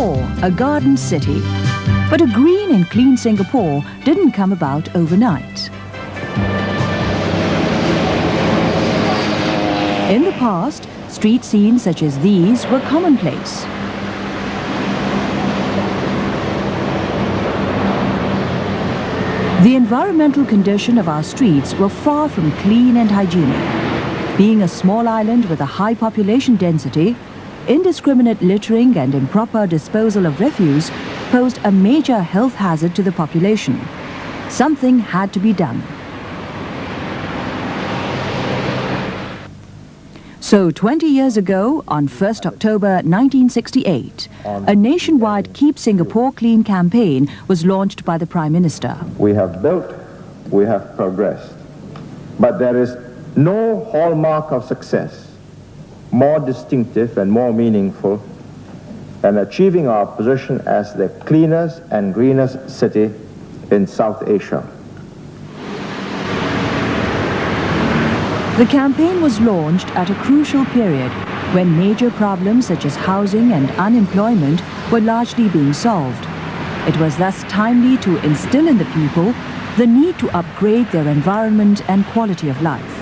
Singapore, a garden city. But a green and clean Singapore didn't come about overnight. In the past, street scenes such as these were commonplace. The environmental condition of our streets were far from clean and hygienic. Being a small island with a high population density, indiscriminate littering and improper disposal of refuse posed a major health hazard to the population. Something had to be done. So 20 years ago, on 1st October 1968, a nationwide Keep Singapore Clean campaign was launched by the Prime Minister. We have built, we have progressed, but there is no hallmark of success more distinctive and more meaningful than achieving our position as the cleanest and greenest city in South Asia. The campaign was launched at a crucial period when major problems such as housing and unemployment were largely being solved. It was thus timely to instill in the people the need to upgrade their environment and quality of life.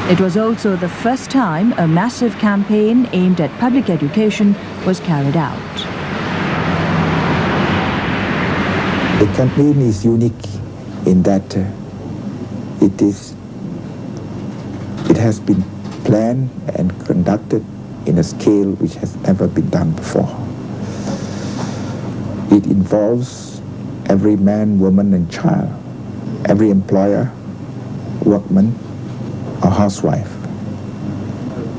It was also the first time a massive campaign aimed at public education was carried out. The campaign is unique in that it has been planned and conducted in a scale which has never been done before. It involves every man, woman and child, every employer, workman or housewife.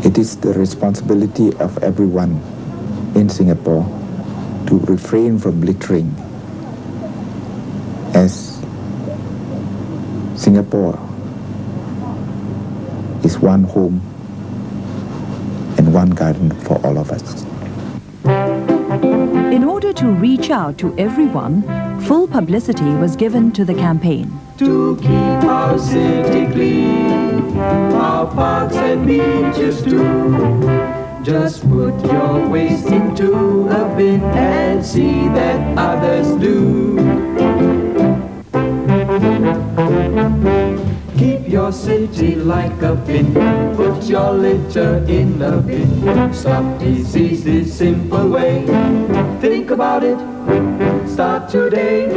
It is the responsibility of everyone in Singapore to refrain from littering, as Singapore is one home and one garden for all of us. In order to reach out to everyone, full publicity was given to the campaign. To keep our city clean, our parks and beaches too. Just put your waste into a bin and see that others do. Keep your city like a bin, put your litter in a bin. Stop disease this simple way. Think about it, start today.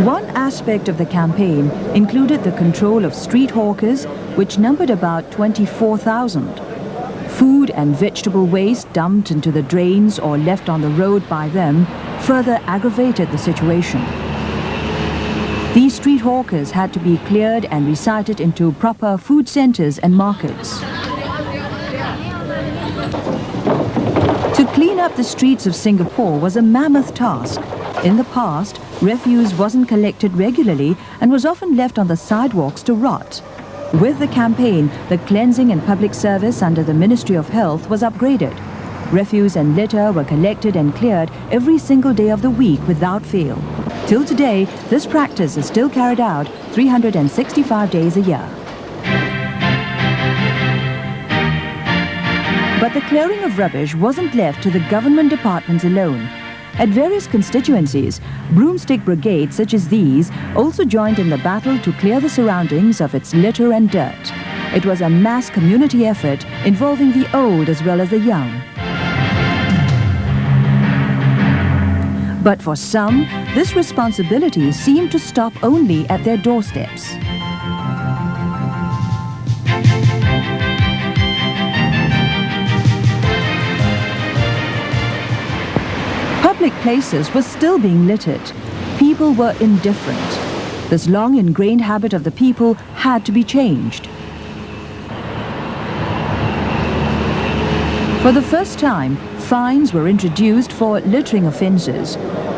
One aspect of the campaign included the control of street hawkers, which numbered about 24,000. Food and vegetable waste dumped into the drains or left on the road by them further aggravated the situation. These street hawkers had to be cleared and recited into proper food centers and markets. To clean up the streets of Singapore was a mammoth task. In the past, refuse wasn't collected regularly and was often left on the sidewalks to rot. With the campaign, the cleansing and public service under the Ministry of Health was upgraded. Refuse and litter were collected and cleared every single day of the week without fail. Till today, this practice is still carried out 365 days a year. But the clearing of rubbish wasn't left to the government departments alone. At various constituencies, broomstick brigades such as these also joined in the battle to clear the surroundings of its litter and dirt. It was a mass community effort involving the old as well as the young. But for some, this responsibility seemed to stop only at their doorsteps. Public places were still being littered. People were indifferent. This long ingrained habit of the people had to be changed. For the first time, fines were introduced for littering offences.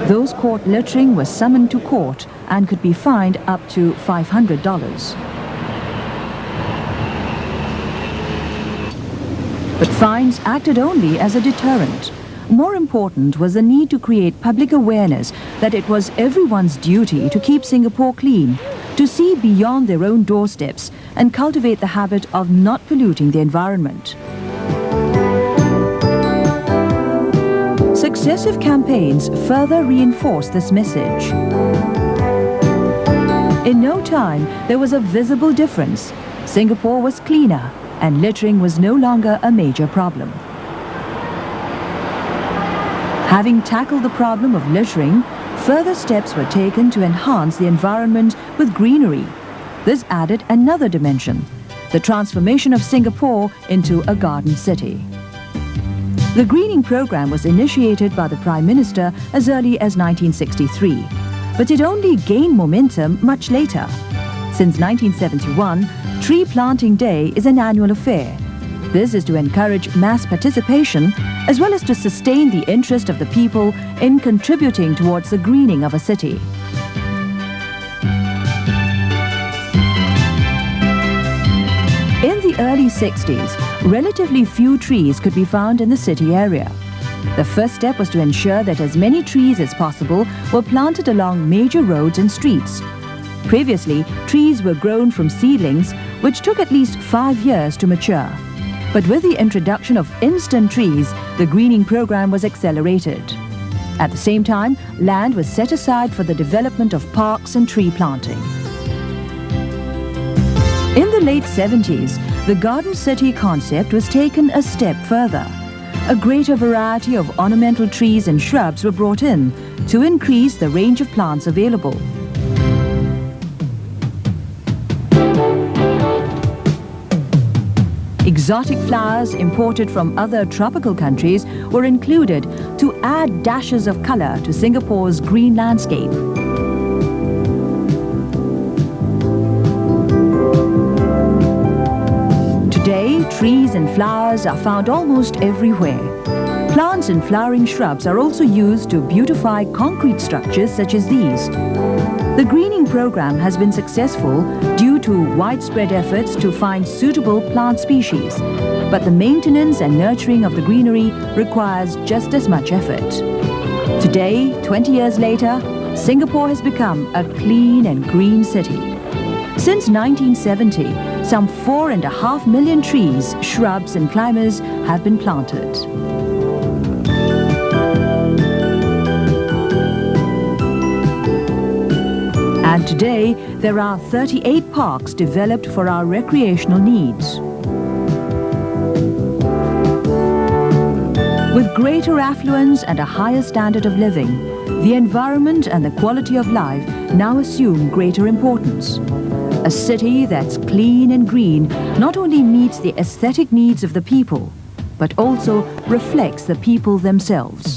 Those caught littering were summoned to court and could be fined up to $500. But fines acted only as a deterrent. More important was the need to create public awareness that it was everyone's duty to keep Singapore clean, to see beyond their own doorsteps and cultivate the habit of not polluting the environment. Successive campaigns further reinforced this message. In no time, there was a visible difference. Singapore was cleaner, and littering was no longer a major problem. Having tackled the problem of littering, further steps were taken to enhance the environment with greenery. This added another dimension, the transformation of Singapore into a garden city. The greening program was initiated by the Prime Minister as early as 1963, but it only gained momentum much later. Since 1971, Tree Planting Day is an annual affair. This is to encourage mass participation as well as to sustain the interest of the people in contributing towards the greening of a city. In the early 60s, relatively few trees could be found in the city area. The first step was to ensure that as many trees as possible were planted along major roads and streets. Previously, trees were grown from seedlings, which took at least 5 years to mature. But with the introduction of instant trees, the greening program was accelerated. At the same time, land was set aside for the development of parks and tree planting. In the late 70s, the garden city concept was taken a step further. A greater variety of ornamental trees and shrubs were brought in to increase the range of plants available. Exotic flowers imported from other tropical countries were included to add dashes of color to Singapore's green landscape. Today, trees and flowers are found almost everywhere. Plants and flowering shrubs are also used to beautify concrete structures such as these. The greening program has been successful due to widespread efforts to find suitable plant species, but the maintenance and nurturing of the greenery requires just as much effort. Today, 20 years later, Singapore has become a clean and green city. Since 1970, some 4.5 million trees, shrubs and climbers have been planted. And today, there are 38 parks developed for our recreational needs. With greater affluence and a higher standard of living, the environment and the quality of life now assume greater importance. A city that's clean and green not only meets the aesthetic needs of the people, but also reflects the people themselves.